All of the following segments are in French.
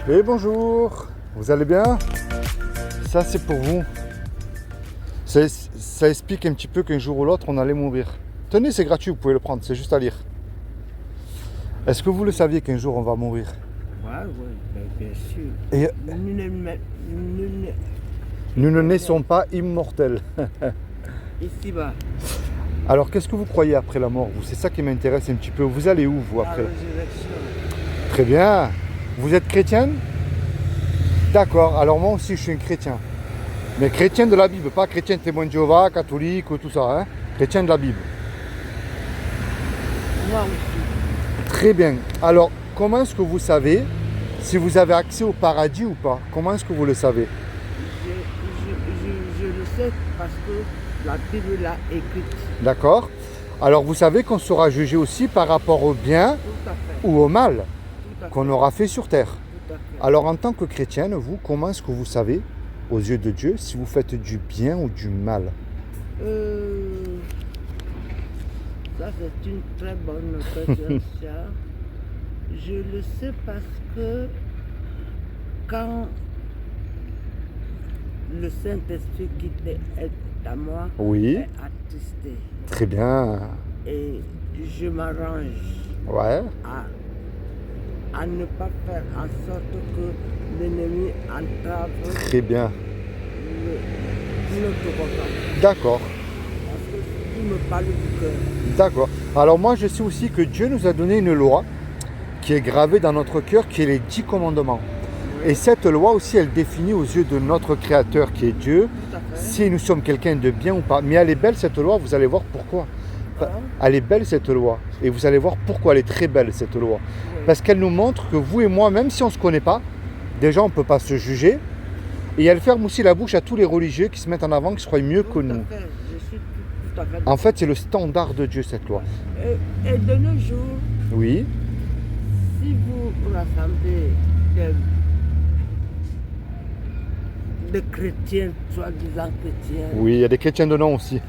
Et bonjour, vous allez bien? Ça c'est pour vous. Ça explique un petit peu qu'un jour ou l'autre on allait mourir. Tenez, c'est gratuit, vous pouvez le prendre, c'est juste à lire. Est-ce que vous le saviez qu'un jour on va mourir? Ouais, bien sûr. Et nous ne naissons pas immortels. Ici-bas, Alors qu'est-ce que vous croyez après la mort, vous? C'est ça qui m'intéresse un petit peu. Vous allez où vous la après? résurrection. Très bien. Vous êtes chrétienne? D'accord, alors moi aussi je suis un chrétien. Mais chrétien de la Bible, pas chrétien témoin de Jéhovah, catholique, tout ça. Hein? Chrétien de la Bible. Moi aussi. Très bien. Alors, comment est-ce que vous savez si vous avez accès au paradis ou pas? Comment est-ce que vous le savez? Je le sais parce que la Bible l'a écrite. D'accord. Alors, vous savez qu'on sera jugé aussi par rapport au bien Tout à fait. ou au mal Tout à fait. qu'on aura fait sur terre. Tout à fait. Alors, en tant que chrétienne, vous, comment est-ce que vous savez, aux yeux de Dieu, si vous faites du bien ou du mal? Ça, c'est une très bonne question, ça. Je le sais parce que quand le Saint-Esprit qui est à moi Oui. est attesté Très bien. et je m'arrange Ouais. à ne pas faire en sorte que l'ennemi entrave Très bien. notre vocation. D'accord. Parce que il me parle du cœur. D'accord. Alors moi, je sais aussi que Dieu nous a donné une loi qui est gravée dans notre cœur, qui est les 10 commandements. Et cette loi aussi, elle définit aux yeux de notre Créateur qui est Dieu, Tout à fait. si nous sommes quelqu'un de bien ou pas. Mais elle est belle cette loi, vous allez voir pourquoi. Elle est belle cette loi. Et vous allez voir pourquoi elle est très belle cette loi. Oui. Parce qu'elle nous montre que vous et moi, même si on ne se connaît pas, déjà on ne peut pas se juger. Et elle ferme aussi la bouche à tous les religieux qui se mettent en avant, qui se croient mieux que Tout à nous. fait. Je suis tout à fait. En fait, c'est le standard de Dieu cette loi. Et de nos jours, Oui, si vous rassemblez des chrétiens, soi-disant chrétiens, oui, il y a des chrétiens de nom aussi.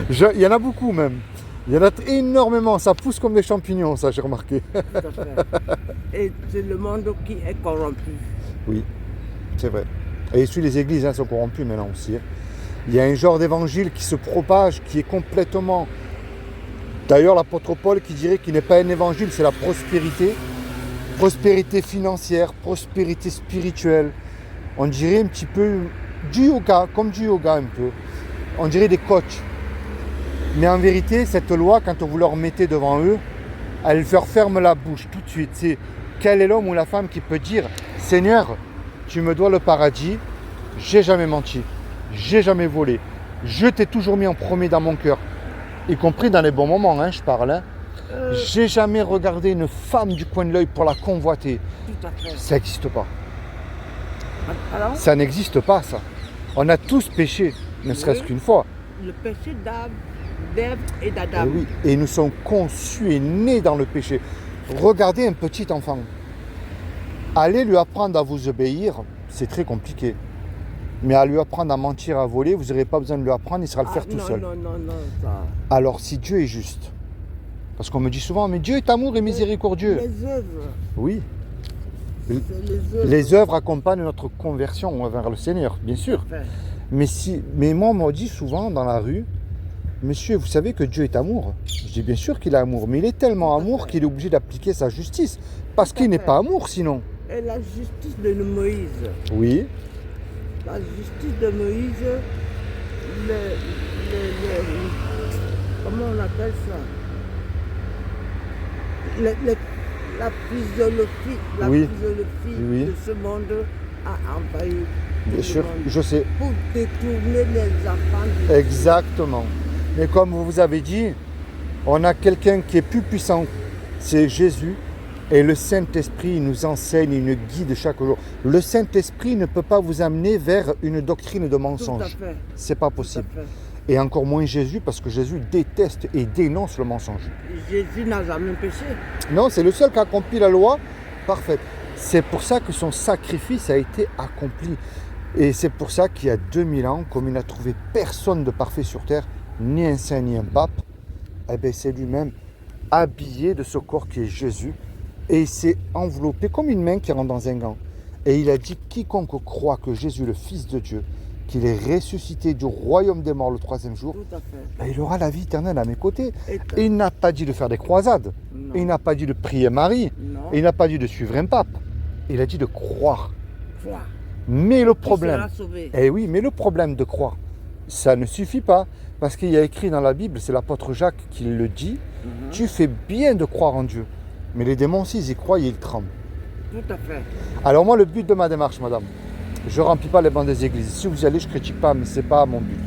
Il y en a beaucoup même. Il y en a énormément. Ça pousse comme des champignons, ça j'ai remarqué. tout à fait. Et c'est le monde qui est corrompu. Oui, c'est vrai. Et ici, les églises sont corrompues maintenant aussi. Il y a un genre d'évangile qui se propage, qui est complètement... D'ailleurs, l'apôtre Paul qui dirait qu'il n'est pas un évangile, c'est la prospérité. Prospérité financière, prospérité spirituelle. On dirait un petit peu du yoga, comme du yoga un peu. On dirait des coachs. Mais en vérité, cette loi, quand vous leur mettez devant eux, elle leur ferme la bouche tout de suite. C'est quel est l'homme ou la femme qui peut dire « Seigneur, tu me dois le paradis, j'ai jamais menti, j'ai jamais volé, je t'ai toujours mis en premier dans mon cœur. » Y compris dans les bons moments, hein, je parle. Hein. J'ai jamais regardé une femme du coin de l'œil pour la convoiter. Tout à fait. Ça n'existe pas. Alors, Ça n'existe pas, ça. On a tous péché, ne serait-ce Oui. qu'une fois. le péché d'Ève et Et d'Adam. oui, et nous sommes conçus et nés dans le péché. Regardez un petit enfant. Allez lui apprendre à vous obéir, c'est très compliqué. Mais à lui apprendre à mentir, à voler, vous n'aurez pas besoin de lui apprendre, il saura le faire tout non, seul. non, ça. Alors si Dieu est juste, parce qu'on me dit souvent, mais Dieu est amour et miséricordieux. Les œuvres. Oui, C'est les œuvres. les œuvres accompagnent notre conversion vers le Seigneur, bien sûr. Enfin, Mais moi, on me dit souvent dans la rue, monsieur, vous savez que Dieu est amour? Je dis bien sûr qu'il est amour, mais il est tellement amour qu'il est obligé d'appliquer sa justice. Parce qu'il n'est pas amour sinon. et la justice de Moïse. Oui, La justice de Moïse, comment on appelle ça? La physiologie, Oui. Oui. de ce monde a envahi. bien le sûr, monde je sais. Pour détourner les enfants de Dieu. Exactement. Mais comme vous avez dit, on a quelqu'un qui est plus puissant, c'est Jésus. Et le Saint-Esprit nous enseigne, il nous guide chaque jour. Le Saint-Esprit ne peut pas vous amener vers une doctrine de Tout à mensonge. fait. C'est pas Tout à possible. fait. Et encore moins Jésus, parce que Jésus déteste et dénonce le mensonge. Jésus n'a jamais péché. Non, c'est le seul qui a accompli la loi parfaite. C'est pour ça que son sacrifice a été accompli. Et c'est pour ça qu'il y a 2000 ans, comme il n'a trouvé personne de parfait sur terre, ni un saint ni un pape, eh bien c'est lui-même habillé de ce corps qui est Jésus, Et il s'est enveloppé comme une main qui rentre dans un gant. Et il a dit, quiconque croit que Jésus, le Fils de Dieu, qu'il est ressuscité du royaume des morts le 3e jour, Tout à fait. ben, il aura la vie éternelle à mes côtés. Et Et il n'a pas dit de faire des croisades. non. Et il n'a pas dit de prier Marie. Non. Et il n'a pas dit de suivre un pape. Il a dit de croire. Crois. Mais le Tu problème, seras sauvé. eh oui, mais le problème de croire, ça ne suffit pas. Parce qu'il y a écrit dans la Bible, c'est l'apôtre Jacques qui le dit, Mhm. tu fais bien de croire en Dieu. Mais les démons aussi, ils y croient et ils tremblent. Tout à fait. Alors moi, le but de ma démarche, madame, je ne remplis pas les bancs des églises. Si vous y allez, je ne critique pas, mais ce n'est pas mon but.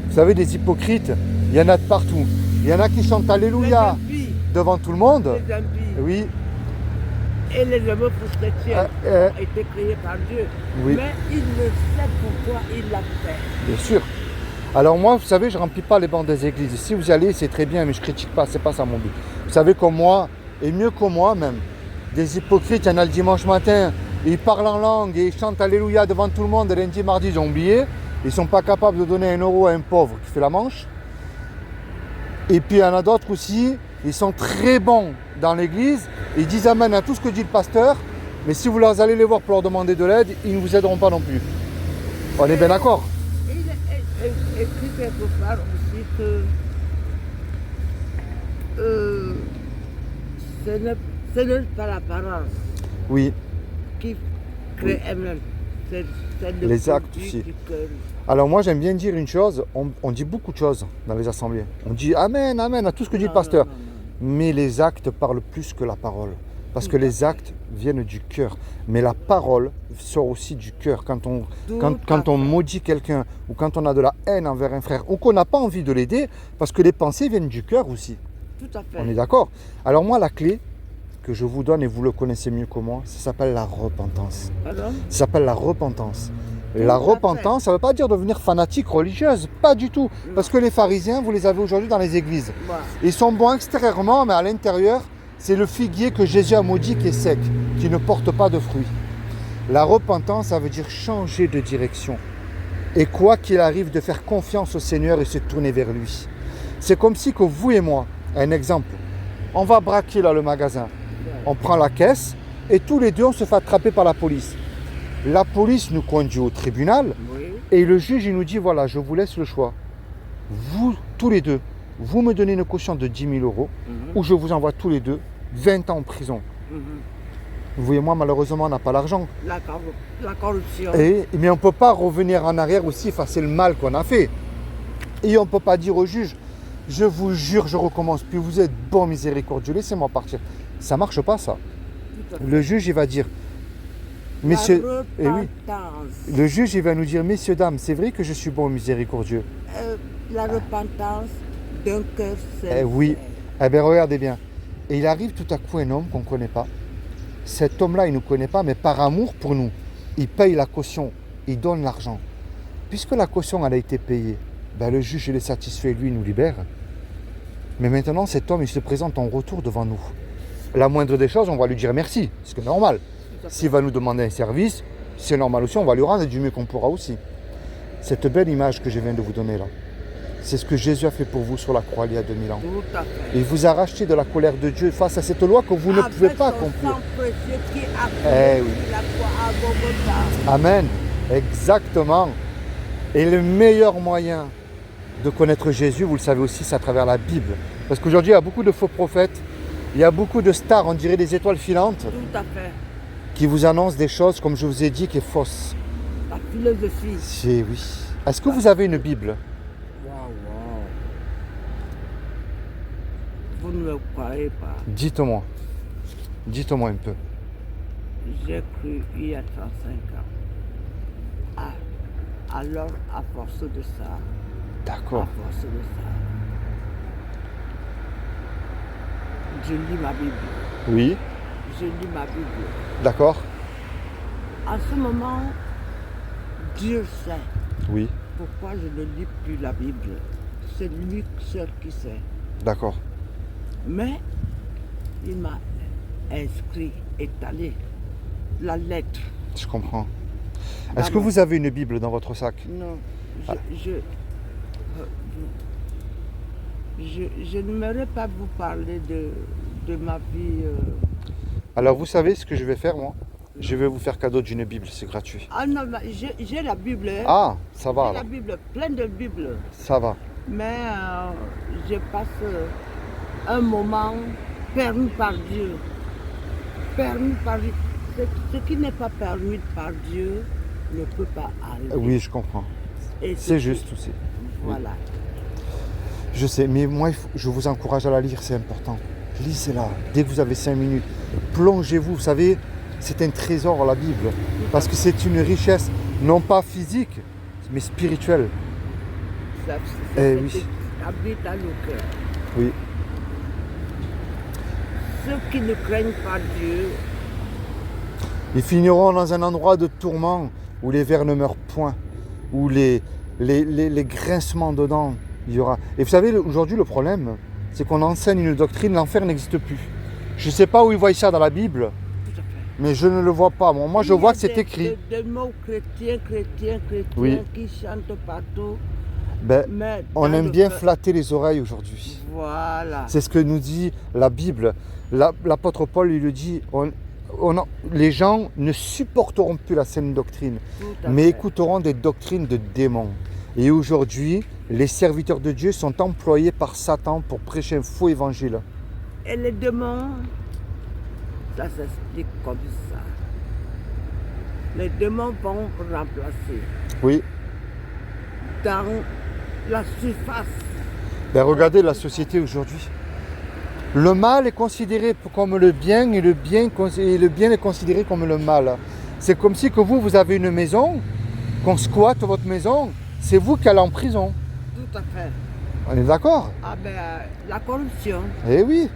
Vous savez, des hypocrites, il y en a de partout. Il y en a qui chantent Alléluia Les impies. devant tout le monde. Les impies. Oui, Et les hommes chrétiens euh, ont été créés par Dieu. oui. Mais il ne sait pourquoi il l'a fait. bien sûr. Alors moi, vous savez, je ne remplis pas les bancs des églises. Si vous y allez, c'est très bien, mais je ne critique pas, c'est pas ça mon but. Vous savez comme moi, et mieux que moi même, des hypocrites, il y en a le dimanche matin, ils parlent en langue et ils chantent Alléluia devant tout le monde, et lundi, mardi, ils ont oublié. Ils ne sont pas capables de donner 1 euro à un pauvre qui fait la manche. Et puis il y en a d'autres aussi, ils sont très bons dans l'église, ils disent amen à tout ce que dit le pasteur, mais si vous allez les voir pour leur demander de l'aide, ils ne vous aideront pas non plus. On est bien d'accord? Il est écrit quelque part aussi que ce n'est pas l'apparence Oui. qui crée elle-même. C'est le Les actes produit aussi. du cœur. Alors moi j'aime bien dire une chose, on dit beaucoup de choses dans les assemblées. On dit amen, amen à tout ce que dit le Non, pasteur. non, non, Mais les actes parlent plus que la parole. Parce que les actes viennent du cœur. Mais la parole sort aussi du cœur. Quand on, Tout quand à on fait. maudit quelqu'un ou quand on a de la haine envers un frère ou qu'on n'a pas envie de l'aider, parce que les pensées viennent du cœur aussi. Tout à fait. On est d'accord? Alors moi la clé que je vous donne, et vous le connaissez mieux que moi, ça s'appelle la repentance. Pardon? Ça s'appelle la repentance. Et Tout la à fait. repentance, ça ne veut pas dire devenir fanatique religieuse, pas du tout. Parce que les pharisiens, vous les avez aujourd'hui dans les églises. Voilà. Ils sont bons extérieurement, mais à l'intérieur, c'est le figuier que Jésus a maudit qui est sec, qui ne porte pas de fruits. La repentance, ça veut dire changer de direction. Et quoi qu'il arrive, de faire confiance au Seigneur et se tourner vers lui. C'est comme si que vous et moi, un exemple, on va braquer là le magasin, on prend la caisse et tous les deux on se fait attraper par la police. La police nous conduit au tribunal Oui. et le juge il nous dit voilà, je vous laisse le choix. Vous, tous les deux, vous me donnez une caution de 10 000 euros ou je vous envoie tous les deux 20 ans en prison. Mhm. Vous et moi, malheureusement, on n'a pas l'argent. La corruption. Mais on ne peut pas revenir en arrière aussi, effacer le mal qu'on a fait. Et on ne peut pas dire au juge, je vous jure, je recommence, puis vous êtes bon miséricordieux, laissez-moi partir. Ça ne marche pas, ça. Tout à fait. Le juge, il va dire, messieurs, La eh oui, repentance. le juge, il va nous dire, messieurs, dames, c'est vrai que je suis bon miséricordieux. La repentance d'un cœur sincère. Eh oui. Eh bien, regardez bien. Et il arrive tout à coup un homme qu'on ne connaît pas. Cet homme-là, il ne nous connaît pas, mais par amour pour nous, il paye la caution, il donne l'argent. Puisque la caution, elle a été payée, ben, le juge, il est satisfait, lui, il nous libère. Mais maintenant, cet homme, il se présente en retour devant nous. La moindre des choses, on va lui dire merci, c'est normal. Tout à fait. S'il va nous demander un service, c'est normal aussi, on va lui rendre du mieux qu'on pourra aussi. Cette belle image que je viens de vous donner là, c'est ce que Jésus a fait pour vous sur la croix il y a 2000 ans. Tout à fait. Il vous a racheté de la colère de Dieu face à cette loi que vous ne pouvez pas accomplir. Avec son sang précieux qui a Eh coulé oui. sur la croix à Golgotha. Amen. Exactement. Et le meilleur moyen de connaître Jésus, vous le savez aussi, c'est à travers la Bible. Parce qu'aujourd'hui, il y a beaucoup de faux prophètes, il y a beaucoup de stars, on dirait des étoiles filantes, Tout à fait. qui vous annoncent des choses, comme je vous ai dit, qui est fausse. La philosophie. C'est oui. Est-ce que vous avez une Bible? Waouh, waouh. Vous ne me croyez pas. Dites-moi. Dites-moi un peu. J'ai cru il y a 35 ans. Alors, à force de ça, D'accord. à force de ça, je lis ma Bible. Oui. Je lis ma Bible. D'accord. En ce moment, Dieu sait Oui. pourquoi je ne lis plus la Bible. C'est lui seul qui sait. D'accord. Mais il m'a inscrit, étalé la lettre. Je comprends. Est-ce que Maman. vous avez une Bible dans votre sac? Non, Ah. je n'aimerais pas vous parler de ma vie. Alors vous savez ce que je vais faire moi? Je vais vous faire cadeau d'une Bible, c'est gratuit. Ah non, mais j'ai la Bible. Hein. Ah, ça va J'ai la alors. Bible, plein de Bibles. Ça va. Mais je passe un moment permis par Dieu. Permis par Dieu. Ce qui n'est pas permis par Dieu ne peut pas arriver. Oui, je comprends. Et C'est juste aussi. Voilà. Je sais, mais moi, je vous encourage à la lire, c'est important. Lisez-la, dès que vous avez 5 minutes. Plongez-vous, vous savez, c'est un trésor, la Bible. Parce que c'est une richesse, non pas physique, mais spirituelle. Ça, Eh oui. habite dans le cœur. Oui, Ceux qui ne craignent pas Dieu, ils finiront dans un endroit de tourment où les vers ne meurent point, où les grincements dedans, il y aura. Et vous savez, aujourd'hui, le problème, c'est qu'on enseigne une doctrine, l'enfer n'existe plus. Je ne sais pas où ils voient ça dans la Bible, tout à fait. mais je ne le vois pas. Moi, je vois que c'est écrit. Des mots chrétiens Oui. qui chantent partout. Ben, Mais on dans aime le bien cœur- flatter les oreilles aujourd'hui. Voilà. C'est ce que nous dit la Bible. L'apôtre Paul, il le dit, les gens ne supporteront plus la saine doctrine, Tout à mais fait. écouteront des doctrines de démons. Et aujourd'hui, les serviteurs de Dieu sont employés par Satan pour prêcher un faux évangile. Et les démons, ça s'explique comme ça. Les démons vont remplacer Oui, dans la surface. ben regardez la société aujourd'hui. Le mal est considéré comme le bien et le bien est considéré comme le mal. C'est comme si que vous avez une maison, qu'on squatte votre maison, c'est vous qui allez en prison. Tout à fait. On est d'accord? Ah ben, la corruption. Eh oui.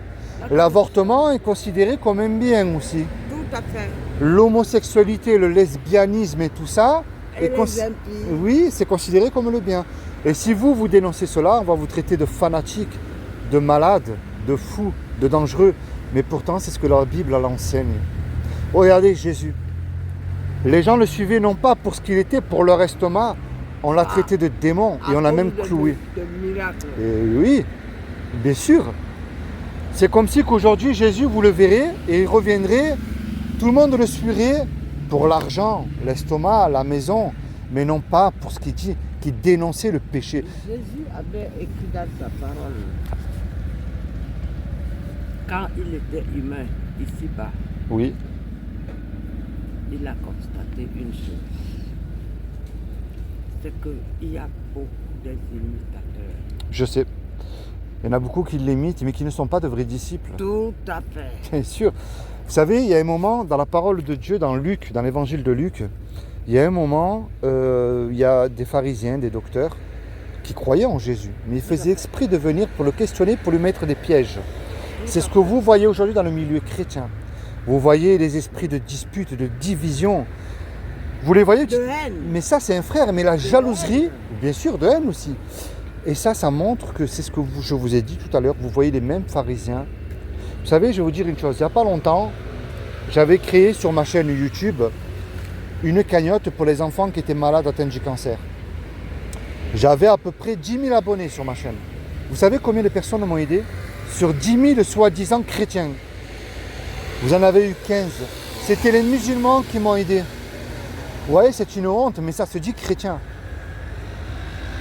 La L'avortement est considéré comme un bien aussi. Tout à fait. L'homosexualité, le lesbianisme et tout ça, Et est les impies. oui, c'est considéré comme le bien. Et si vous dénoncez cela, on va vous traiter de fanatique, de malade, de fou, de dangereux. Mais pourtant, c'est ce que la Bible elle enseigne. Regardez Jésus. Les gens le suivaient non pas pour ce qu'il était, pour leur estomac. On l'a traité de démon et À on l'a cause même de- cloué. de miracles. Et oui, bien sûr. C'est comme si qu'aujourd'hui Jésus, vous le verrez et il reviendrait, tout le monde le suivrait pour l'argent, l'estomac, la maison, mais non pas pour ce qu'il dit, qui dénonçait le péché. Jésus avait écrit dans sa parole, quand il était humain, ici-bas, Oui, il a constaté une chose. C'est qu'il y a beaucoup d'imitateurs. je sais. Il y en a beaucoup qui l'imitent, mais qui ne sont pas de vrais disciples. Tout à fait. Bien sûr. Vous savez, il y a un moment dans la parole de Dieu, dans Luc, dans l'évangile de Luc, il y a un moment, il y a des pharisiens, des docteurs, qui croyaient en Jésus, mais ils faisaient exprès de venir pour le questionner, pour lui mettre des pièges. C'est ce que vous voyez aujourd'hui dans le milieu chrétien. Vous voyez les esprits de dispute, de division. Vous les voyez? De haine. Mais ça, c'est un frère. Mais la jalouserie, bien sûr, de haine aussi. Et ça montre que c'est ce que je vous ai dit tout à l'heure. Vous voyez les mêmes pharisiens. Vous savez, je vais vous dire une chose. Il n'y a pas longtemps, j'avais créé sur ma chaîne YouTube une cagnotte pour les enfants qui étaient malades atteints du cancer. J'avais à peu près 10 000 abonnés sur ma chaîne. Vous savez combien de personnes m'ont aidé? Sur 10 000 soi-disant chrétiens. Vous en avez eu 15. C'était les musulmans qui m'ont aidé. Ouais, c'est une honte, mais ça se dit chrétien.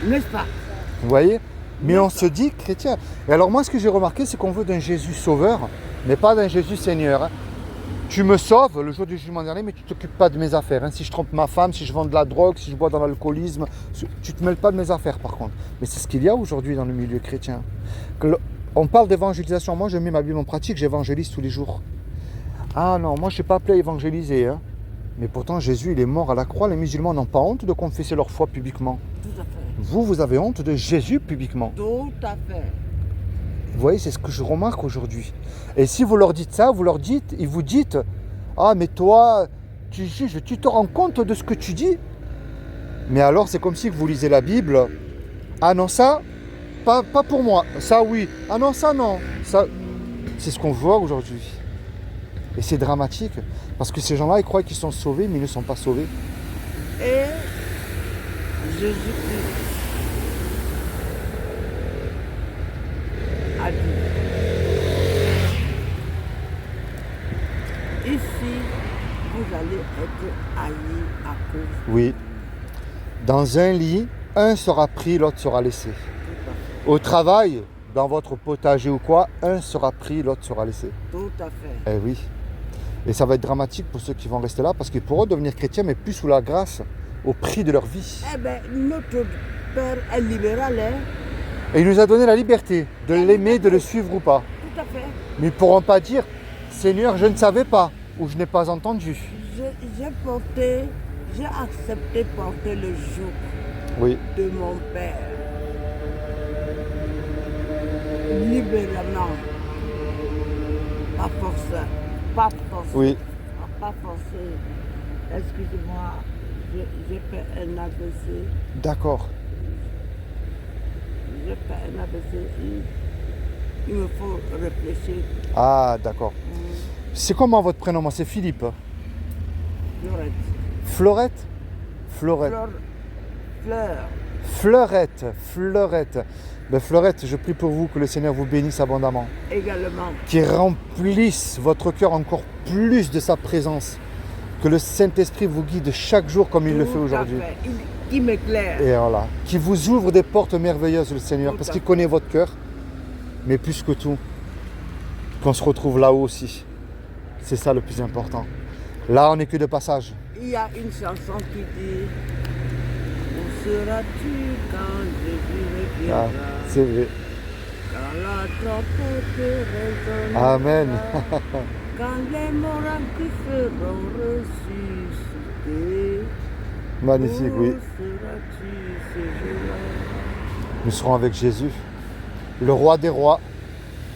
N'est-ce pas? Vous voyez? Mais on se dit chrétien. Et alors moi, ce que j'ai remarqué, c'est qu'on veut d'un Jésus sauveur, mais pas d'un Jésus Seigneur. Tu me sauves le jour du jugement dernier, mais tu ne t'occupes pas de mes affaires. Si je trompe ma femme, si je vends de la drogue, si je bois dans l'alcoolisme, tu ne te mêles pas de mes affaires par contre. Mais c'est ce qu'il y a aujourd'hui dans le milieu chrétien. On parle d'évangélisation. Moi, je mets ma Bible en pratique, j'évangélise tous les jours. Ah non, moi je ne suis pas appelé à évangéliser. Hein. Mais pourtant, Jésus, il est mort à la croix. Les musulmans n'ont pas honte de confesser leur foi publiquement. Tout à fait. Vous avez honte de Jésus publiquement. Tout à fait. Vous voyez, c'est ce que je remarque aujourd'hui. Et si vous leur dites ça, ils vous dites, ah mais toi, tu juges, tu te rends compte de ce que tu dis? Mais alors, c'est comme si vous lisez la Bible. Ah non, ça, pas pour moi. Ça, oui. Ah non, ça, non. Ça, c'est ce qu'on voit aujourd'hui. Et c'est dramatique. Parce que ces gens-là, ils croient qu'ils sont sauvés, mais ils ne sont pas sauvés. Et Jésus-Christ a dit, ici, vous allez être haïs à cause. Oui. Dans un lit, un sera pris, l'autre sera laissé. Tout à fait. Au travail, dans votre potager ou quoi, un sera pris, l'autre sera laissé. Tout à fait. Eh oui. Et ça va être dramatique pour ceux qui vont rester là parce qu'ils pourront devenir chrétiens, mais plus sous la grâce, au prix de leur vie. Eh bien, notre Père est libéral, hein? Et il nous a donné la liberté de l'aimer, de le suivre ou pas. Tout à fait. Mais ils ne pourront pas dire, Seigneur, je ne savais pas ou je n'ai pas entendu. J'ai accepté porter le joug Oui, de mon Père. Libéralement. Pas forcé. Pas forcé. oui. Pas forcé. Excusez-moi, j'ai fait un AVC. D'accord. J'ai fait un AVC. Il me faut réfléchir. Ah, d'accord. C'est comment votre prénom? Moi, c'est Philippe. Fleurette. Florette? Florette. Fleur. Fleurette. Fleurette. Ben, Fleurette, je prie pour vous que le Seigneur vous bénisse abondamment. Également. Qu'il remplisse votre cœur encore plus de sa présence. Que le Saint-Esprit vous guide chaque jour comme il le fait aujourd'hui. Qui m'éclaire. Et voilà. Qu'il vous ouvre des portes merveilleuses, le Seigneur, parce qu'il connaît votre cœur. Mais plus que tout, qu'on se retrouve là-haut aussi. C'est ça le plus important. Là, on n'est que de passage. Il y a une chanson qui dit où seras-tu quand Jésus reviendra? C'est vrai. Quand la trompette résonnera. Amen. Quand les morts qui seront ressuscités. Magnifique, oui. Où seras-tu ce jour-là? Nous serons avec Jésus, le roi des rois,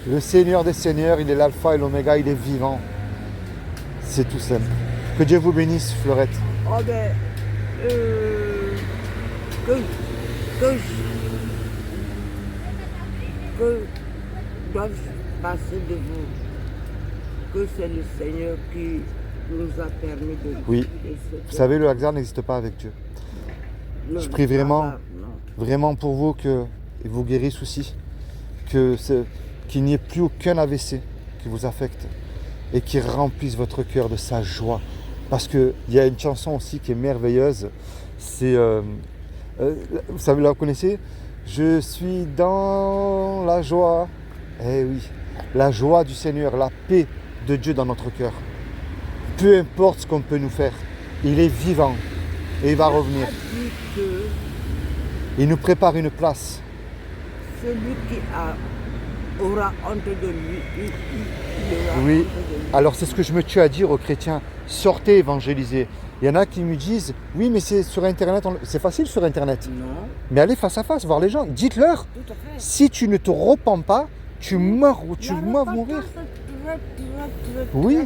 le Seigneur des seigneurs. Il est l'alpha et l'oméga, il est vivant. C'est tout simple. Que Dieu vous bénisse, Fleurette. Oh ben, que doivent passer de vous, que c'est le Seigneur qui nous a permis de Oui. de ce Vous savez, le hasard n'existe pas avec Dieu. le Je prie vraiment, hasard, non. vraiment pour vous qu'il vous guérisse aussi, qu'il n'y ait plus aucun AVC qui vous affecte et qui remplisse votre cœur de sa joie. Parce qu'il y a une chanson aussi qui est merveilleuse, c'est, vous savez, la connaissez? Je suis dans la joie. Eh oui, la joie du Seigneur, la paix de Dieu dans notre cœur. Peu importe ce qu'on peut nous faire, il est vivant et il va revenir. Il a dit que Il nous prépare une place. celui qui aura honte de lui, il aura Oui, honte de lui. alors c'est ce que je me tue à dire aux chrétiens. Sortez évangéliser. Il y en a qui me disent, oui mais c'est sur Internet, c'est facile sur Internet. Non, Mais allez face à face, voir les gens. Dites-leur, tout à fait. si tu ne te repens pas, tu meurs ou tu La vas repentance mourir. est très Oui,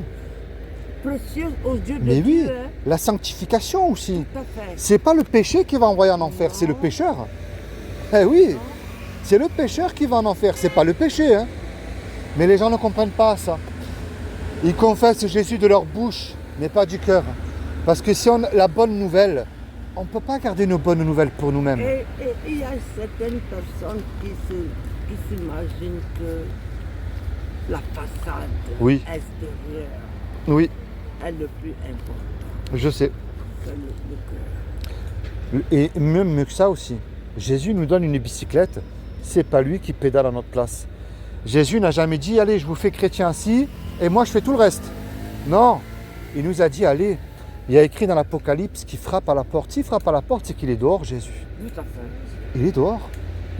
précieuse aux yeux de mais oui, Dieu. Hein. la sanctification aussi. Tout à fait. C'est pas le péché qui va envoyer en enfer, c'est le Non. pécheur. Eh oui, c'est le pécheur qui va en enfer, c'est pas le péché. Hein. Mais les gens ne comprennent pas ça. Ils confessent Jésus de leur bouche, mais pas du cœur. Parce que si on a la bonne nouvelle, on ne peut pas garder nos bonnes nouvelles pour nous-mêmes. Et il y a certaines personnes qui s'imaginent que la façade Oui. extérieure Oui, est le plus important. je sais. C'est le cœur. Et même mieux que ça aussi. Jésus nous donne une bicyclette, c'est pas lui qui pédale à notre place. Jésus n'a jamais dit, allez, je vous fais chrétien ainsi, et moi je fais tout le reste. Non, il nous a dit, allez, il y a écrit dans l'Apocalypse qu'il frappe à la porte. S'il frappe à la porte, c'est qu'il est dehors, Jésus. Tout à fait. Il est dehors.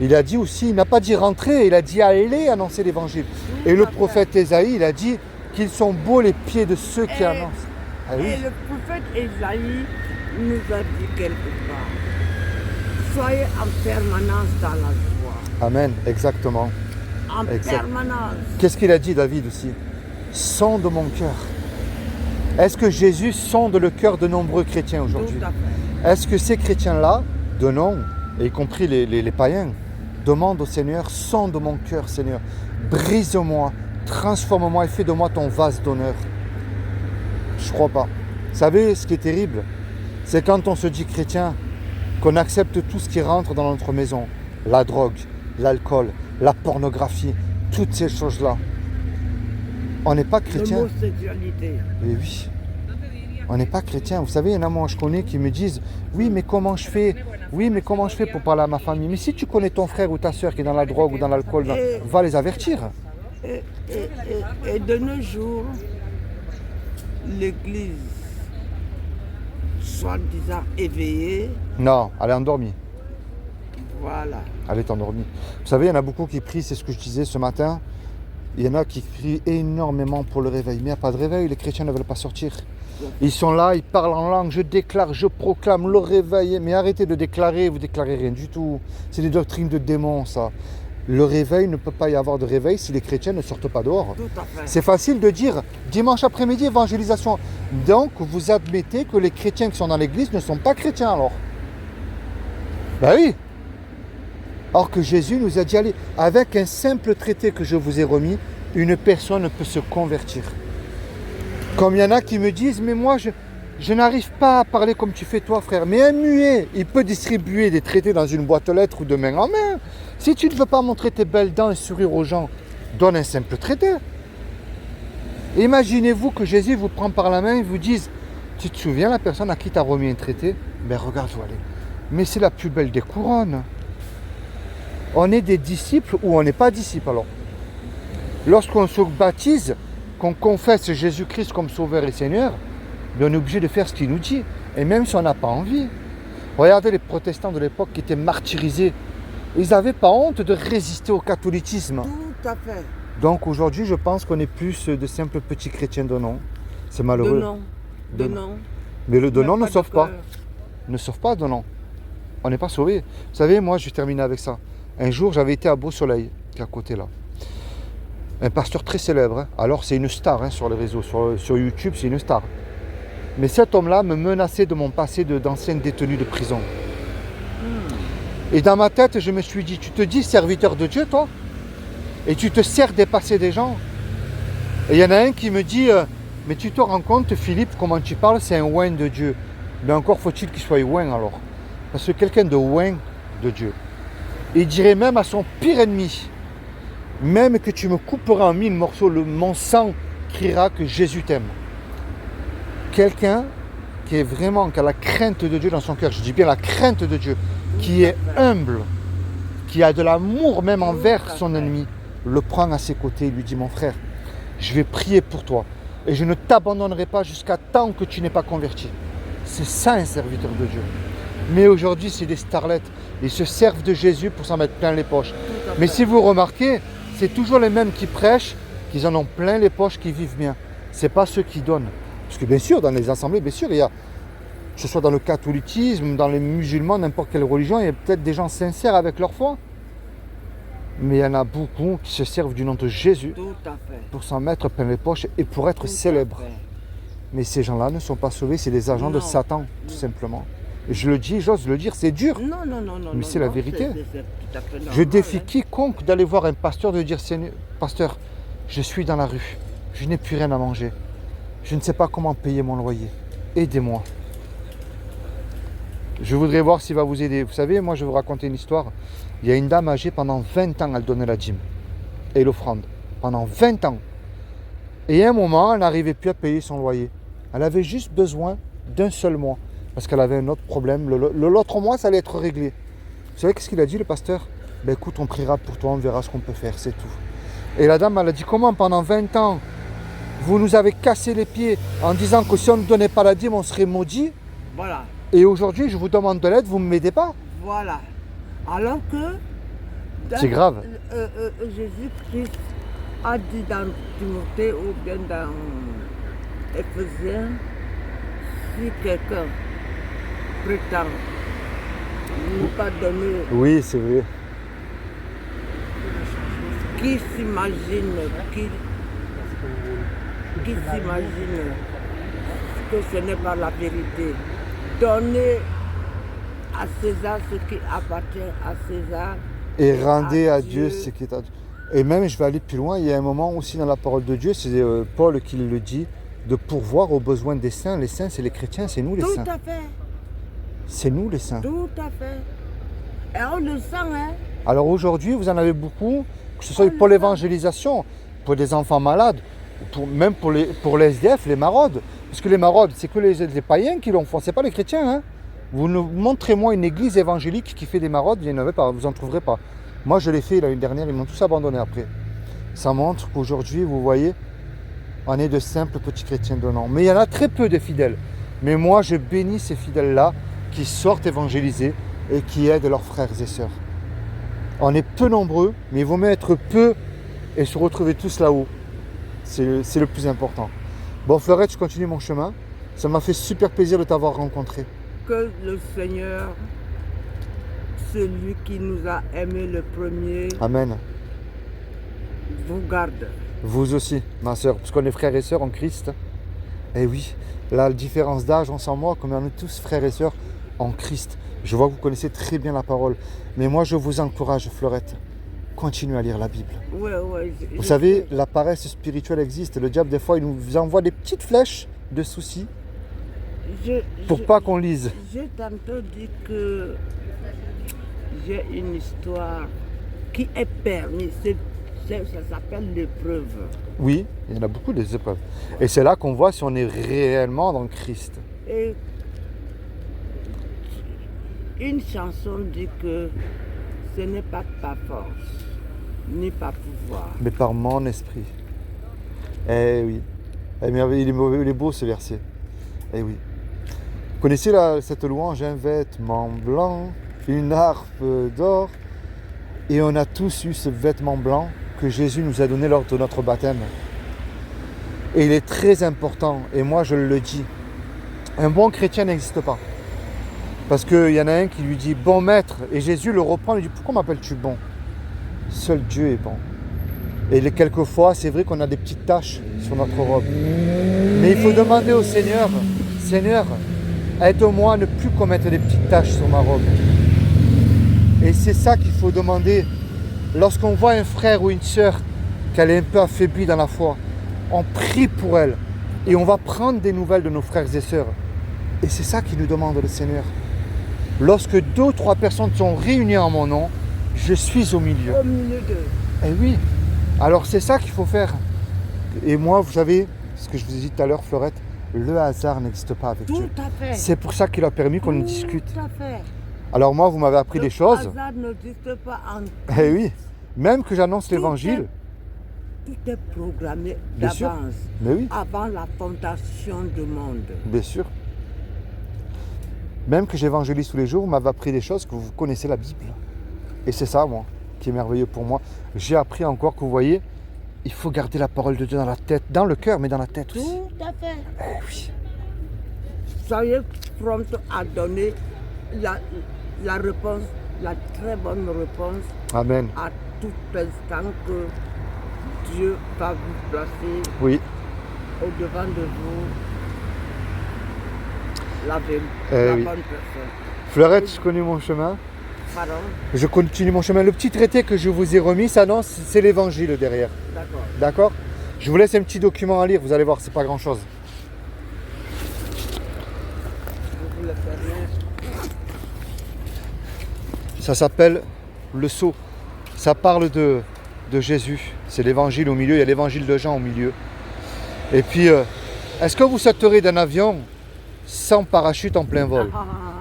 Il a dit aussi, il n'a pas dit rentrer, il a dit allez annoncer l'évangile. Tout Et le à fait. prophète Ésaïe, il a dit qu'ils sont beaux les pieds de ceux qui Et- annoncent. Ah oui. Et le prophète Ésaïe nous a dit quelque part, soyez en permanence dans la joie. Amen, exactement. En Exact. permanence. Qu'est-ce qu'il a dit, David aussi? Sonde mon cœur. Est-ce que Jésus sonde le cœur de nombreux chrétiens aujourd'hui? Tout à fait. Est-ce que ces chrétiens-là, de nom, y compris les païens, demandent au Seigneur, sonde mon cœur, Seigneur, brise-moi, transforme-moi et fais de moi ton vase d'honneur? Je ne crois pas. Vous savez, ce qui est terrible, c'est quand on se dit chrétien, qu'on accepte tout ce qui rentre dans notre maison. La drogue, l'alcool, la pornographie, toutes ces choses-là. On n'est pas chrétien. l'homosexualité. Et oui. On n'est pas chrétien. Vous savez, il y en a moi je connais qui me disent oui mais comment je fais? Oui mais comment je fais pour parler à ma famille? Mais si tu connais ton frère ou ta soeur qui est dans la drogue ou dans l'alcool, va les avertir. Et de nos jours, l'Église, soi-disant éveillée, Non, elle est endormie. voilà. Elle est endormie. Vous savez, il y en a beaucoup qui prient, c'est ce que je disais ce matin. Il y en a qui crient énormément pour le réveil. Mais il n'y a pas de réveil, les chrétiens ne veulent pas sortir. Ils sont là, ils parlent en langue, je déclare, je proclame le réveil. Mais arrêtez de déclarer, vous déclarez rien du tout. C'est des doctrines de démons, ça. Le réveil, ne peut pas y avoir de réveil si les chrétiens ne sortent pas dehors. Tout à fait. C'est facile de dire dimanche après-midi, évangélisation. Donc, vous admettez que les chrétiens qui sont dans l'église ne sont pas chrétiens alors. Ben oui. Or que Jésus nous a dit, allez, avec un simple traité que je vous ai remis, une personne peut se convertir. Comme il y en a qui me disent, mais moi je n'arrive pas à parler comme tu fais toi frère. Mais un muet, il peut distribuer des traités dans une boîte aux lettres ou de main en main. Si tu ne veux pas montrer tes belles dents et sourire aux gens, donne un simple traité. Imaginez-vous que Jésus vous prend par la main et vous dise, tu te souviens la personne à qui tu as remis un traité? Ben regarde où elle est. Mais c'est la plus belle des couronnes. On est des disciples ou on n'est pas disciples alors. Lorsqu'on se baptise, qu'on confesse Jésus-Christ comme Sauveur et Seigneur, ben on est obligé de faire ce qu'il nous dit. Et même si on n'a pas envie. Regardez les protestants de l'époque qui étaient martyrisés. Ils n'avaient pas honte de résister au catholicisme. Tout à fait. Donc aujourd'hui, je pense qu'on est plus de simples petits chrétiens de nom. C'est malheureux. De non. Mais le de nom ne de sauve pas. cœur. Ne sauve pas de nom. On n'est pas sauvés. Vous savez, moi, je vais terminer avec ça. Un jour, j'avais été à Beau Soleil, qui est à côté là. Un pasteur très célèbre. Hein. Alors, c'est une star hein, sur les réseaux. Sur YouTube, c'est une star. Mais cet homme-là me menaçait de mon passé d'ancien détenu de prison. Et dans ma tête, je me suis dit, tu te dis serviteur de Dieu, toi? Et tu te sers des passés des gens? Et il y en a un qui me dit, mais tu te rends compte, Philippe, comment tu parles, c'est un oint de Dieu. Mais encore faut-il qu'il soit oint alors. Parce que quelqu'un de oint de Dieu, il dirait même à son pire ennemi, même que tu me couperas en 1000 morceaux, mon sang criera que Jésus t'aime. Quelqu'un qui est vraiment, qui a la crainte de Dieu dans son cœur, je dis bien la crainte de Dieu, qui est humble, qui a de l'amour même envers son ennemi, le prend à ses côtés et lui dit, mon frère, je vais prier pour toi et je ne t'abandonnerai pas jusqu'à temps que tu n'aies pas converti. C'est ça un serviteur de Dieu. Mais aujourd'hui, c'est des starlettes. Ils se servent de Jésus pour s'en mettre plein les poches. Mais si vous remarquez, c'est toujours les mêmes qui prêchent, qui en ont plein les poches, qui vivent bien. Ce n'est pas ceux qui donnent. Parce que bien sûr, dans les assemblées, bien sûr, il y a, que ce soit dans le catholicisme, dans les musulmans, n'importe quelle religion, il y a peut-être des gens sincères avec leur foi. Mais il y en a beaucoup qui se servent du nom de Jésus Tout à fait. pour s'en mettre plein les poches et pour être Tout à célèbres. fait. Mais ces gens-là ne sont pas sauvés, c'est des agents de Non. Satan, tout simplement. Et je le dis, j'ose le dire, c'est dur. Non. Mais c'est la vérité. C'est tout à fait normal, Je défie hein. quiconque d'aller voir un pasteur de dire, Seigneur, pasteur, je suis dans la rue, je n'ai plus rien à manger, je ne sais pas comment payer mon loyer, aidez-moi. Je voudrais voir s'il va vous aider. Vous savez, moi je vais vous raconter une histoire. Il y a une dame âgée, pendant 20 ans, elle donnait la dîme et l'offrande. Pendant 20 ans. Et à un moment, elle n'arrivait plus à payer son loyer. Elle avait juste besoin d'un seul mois. Parce qu'elle avait un autre problème. L'autre mois, ça allait être réglé. Vous savez qu'est-ce qu'il a dit, le pasteur? Ben écoute, on priera pour toi, on verra ce qu'on peut faire, c'est tout. Et la dame, elle a dit, comment pendant 20 ans, vous nous avez cassé les pieds en disant que si on ne donnait pas la dîme, on serait maudit. Voilà. Et aujourd'hui, je vous demande de l'aide, vous ne m'aidez pas. Voilà. Alors que C'est grave. Jésus-Christ a dit dans Timothée ou bien dans Éphésiens, si quelqu'un prétend ne pas donner, Oui, c'est vrai. qui s'imagine que ce n'est pas la vérité. Donner à César ce qui appartient à César. Et rendez à Dieu ce qui est à Dieu. Et même, je vais aller plus loin, il y a un moment aussi dans la parole de Dieu, c'est Paul qui le dit, de pourvoir aux besoins des saints. Les saints, c'est les chrétiens, c'est nous les saints. Tout à fait, C'est nous les saints. tout à fait. Et on le sent, hein. Alors aujourd'hui, vous en avez beaucoup, que ce soit pour l'évangélisation, pour des enfants malades. Même pour les SDF, les maraudes. Parce que les maraudes, c'est que les païens qui l'ont fait, c'est pas les chrétiens. Hein. Montrez-moi une église évangélique qui fait des maraudes, il n'y en avait pas, vous n'en trouverez pas. Moi je l'ai fait l'année dernière, ils m'ont tous abandonné après. Ça montre qu'aujourd'hui, vous voyez, on est de simples petits chrétiens donnants. Mais il y en a très peu de fidèles. Mais moi je bénis ces fidèles-là qui sortent évangéliser et qui aident leurs frères et sœurs. On est peu nombreux, mais il vaut mieux être peu et se retrouver tous là-haut. C'est le plus important. Bon Fleurette, je continue mon chemin. Ça m'a fait super plaisir de t'avoir rencontré. Que le Seigneur, celui qui nous a aimés le premier, Amen. vous garde. Vous aussi, ma soeur, parce qu'on est frères et sœurs en Christ. Et oui, la différence d'âge, on s'en moque, mais on est tous frères et sœurs en Christ. Je vois que vous connaissez très bien la parole. Mais moi, je vous encourage, Fleurette, continuez à lire la Bible. Ouais, Vous savez, la paresse spirituelle existe. Le diable, des fois, il nous envoie des petites flèches de soucis pour pas qu'on lise. J'ai tantôt dit que j'ai une histoire qui est permise. Ça s'appelle l'épreuve. Oui, il y en a beaucoup des épreuves. Et c'est là qu'on voit si on est réellement dans Christ. Et une chanson dit que ce n'est pas par force, ni par pouvoir. Mais par mon esprit. Eh oui. Il est beau ce verset. Eh oui. Vous connaissez cette louange, un vêtement blanc, une harpe d'or. Et on a tous eu ce vêtement blanc que Jésus nous a donné lors de notre baptême. Et il est très important, et moi je le dis, un bon chrétien n'existe pas. Parce qu'il y en a un qui lui dit « bon maître », et Jésus le reprend, il lui dit « pourquoi m'appelles-tu bon ?» Seul Dieu est bon. Et quelquefois, c'est vrai qu'on a des petites taches sur notre robe. Mais il faut demander au Seigneur, « Seigneur, aide-moi à ne plus commettre des petites taches sur ma robe. » Et c'est ça qu'il faut demander. Lorsqu'on voit un frère ou une sœur qu'elle est un peu affaiblie dans la foi, on prie pour elle. Et on va prendre des nouvelles de nos frères et sœurs. Et c'est ça qu'il nous demande le Seigneur. Lorsque 2 ou 3 personnes sont réunies en mon nom, je suis au milieu. Au milieu d'eux. Eh oui. Alors c'est ça qu'il faut faire. Et moi, vous savez, ce que je vous ai dit tout à l'heure, Fleurette, le hasard n'existe pas avec Dieu. Tout à fait. C'est pour ça qu'il a permis qu'on discute. Tout à fait. Alors moi, vous m'avez appris des choses. Le hasard n'existe pas en Eh oui. Même que j'annonce l'évangile. Tout est programmé Bien sûr. d'avance, Mais oui, avant la fondation du monde. bien sûr. Même que j'évangélise tous les jours, vous m'avez appris des choses que vous connaissez la Bible. Et c'est ça, moi, qui est merveilleux pour moi. J'ai appris encore que vous voyez, il faut garder la parole de Dieu dans la tête, dans le cœur, mais dans la tête aussi. Tout à fait. Eh oui. Soyez prompt à donner la réponse, la très bonne réponse Amen. à tout instant que Dieu va vous placer Oui. au-devant de vous la oui. bonne personne. Fleurette, je connais mon chemin. Pardon? Je continue mon chemin. Le petit traité que je vous ai remis, ça non, c'est l'évangile derrière. D'accord. D'accord? Je vous laisse un petit document à lire, vous allez voir, c'est pas grand-chose. Je vous le permets. Ça s'appelle le sceau. Ça parle de Jésus. C'est l'évangile au milieu, il y a l'évangile de Jean au milieu. Et puis, est-ce que vous sauterez d'un avion sans parachute en plein vol?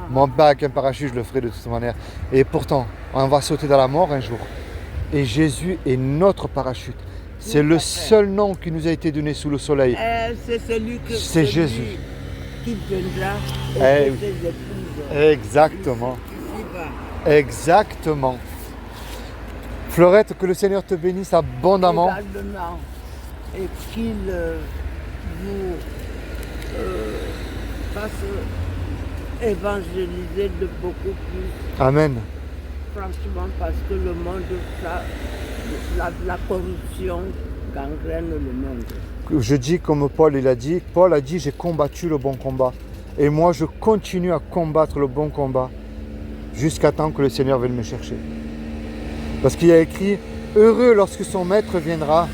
Moi, pas avec un parachute, je le ferai de toute manière. Et pourtant, on va sauter dans la mort un jour. Et Jésus est notre parachute. C'est le seul nom qui nous a été donné sous le soleil. C'est celui C'est Jésus. qui viendra Eh et oui. ses épouses. Exactement. Ici-bas. Exactement. Fleurette, que le Seigneur te bénisse abondamment. Également. Et qu'il vous fasse évangéliser de beaucoup plus. Amen. Franchement, parce que le monde, la corruption gangrène le monde. Je dis comme Paul, il a dit, Paul a dit, j'ai combattu le bon combat. Et moi, je continue à combattre le bon combat jusqu'à temps que le Seigneur vienne me chercher. Parce qu'il y a écrit, heureux lorsque son maître viendra.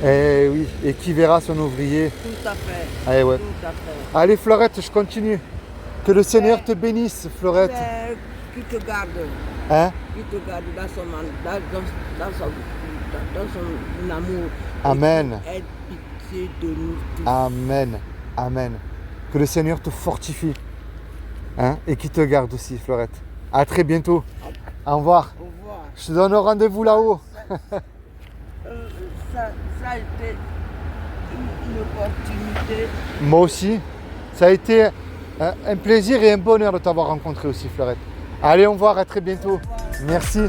Eh oui, et qui verra son ouvrier. Tout à fait. Eh ouais. Tout à fait. Allez Fleurette, je continue. Que le Seigneur te bénisse, Fleurette. Mais qui te garde, Hein? qui te garde dans son amour, Amen. Aie pitié de nous tous. Amen. Amen. Que le Seigneur te fortifie. Hein, et qu'il te garde aussi, Fleurette. À très bientôt. Au revoir. Au revoir. Je te donne rendez-vous là-haut. Ça a été une opportunité. Moi aussi. Ça a été un plaisir et un bonheur de t'avoir rencontré aussi, Fleurette. Allez, au revoir, à très bientôt. Merci.